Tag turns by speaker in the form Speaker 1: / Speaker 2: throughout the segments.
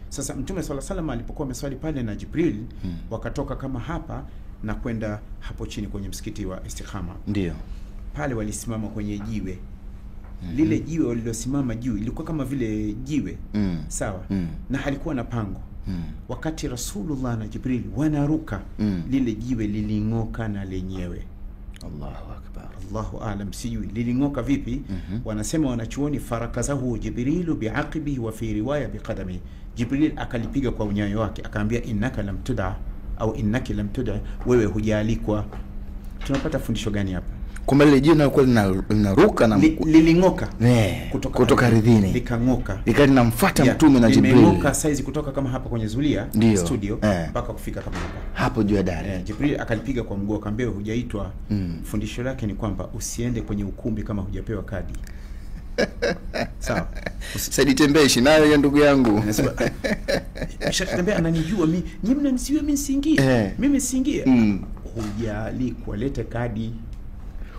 Speaker 1: Sasa Mtume SAW alipokuwa ameswali pale na Jibril, wakatoka kama hapa na kwenda hapo chini kwenye msikiti wa Istikhama.
Speaker 2: Ndio.
Speaker 1: Pale walisimama kwenye jiwe. Lile jiwe walilosimama juu ilikuwa kama vile jiwe. Sawa? Na halikuwa na pango. Wakati Rasulullah na Jibril wanaruka, lile jiwe lilingoka na lenyewe.
Speaker 2: Allahu akbar.
Speaker 1: Allahu aalam, sijui lilingoka vipi. Wanasema wanachuoni, farakazahu Jibrilu biaqibihi wa fi riwaya biqadami. Jibril akalipiga kwa unyayo wake, akaambia innaka lam tud'a au innaki lam tud'a, wewe hujaalikwa. Tunapata fundisho gani hapa?
Speaker 2: Kwamba lile jiwe lilikuwa linaruka na
Speaker 1: lilingoka
Speaker 2: kutoka ardhini,
Speaker 1: likangoka,
Speaker 2: likali namfuata Mtume na Jibril.
Speaker 1: Limengoka size kutoka kama hapa kwenye zulia studio mpaka kufika kama
Speaker 2: hapo juu ya dari.
Speaker 1: Jibril akalipiga kwa mguu, akamwambia hujaitwa. Fundisho lake ni kwamba usiende kwenye ukumbi kama hujapewa kadi. Sawa.
Speaker 2: Sasa tembeishi nayo ya ndugu yangu.
Speaker 1: Anasema mshakatembea ananijua mimi, nyinyi mnanisiwe mimi siingie. Mimi siingie. Hujalikwa, lete kadi.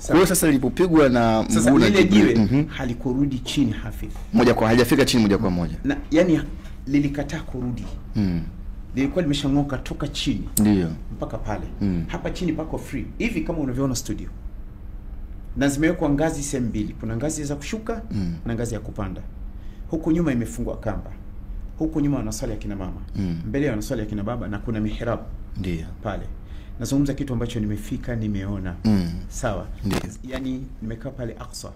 Speaker 2: Kwa hiyo sasa lilipopigwa na
Speaker 1: mguu na jiwe halikurudi chini Hafidh.
Speaker 2: Moja kwa hajafika chini moja kwa moja.
Speaker 1: Na yani lilikataa kurudi. Lilikuwa limeshangoka toka chini.
Speaker 2: Ndio.
Speaker 1: Mpaka pale. Hapa chini pako free. Hivi kama unavyoona studio. Na zimewekwa ngazi sehemu mbili. Kuna ngazi za kushuka na ngazi ya kupanda. Huku nyuma imefungwa kamba. Huku nyuma wanaswali akina mama. Mbele wanaswali akina baba na kuna mihrab.
Speaker 2: Ndio.
Speaker 1: Pale. Nazungumza kitu ambacho nimefika nimeona. Sawa. Yani nimekaa pale Aqsa.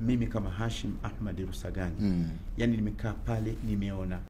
Speaker 1: Mimi kama Hashim Ahmad Rusagani. Yani nimekaa pale nimeona.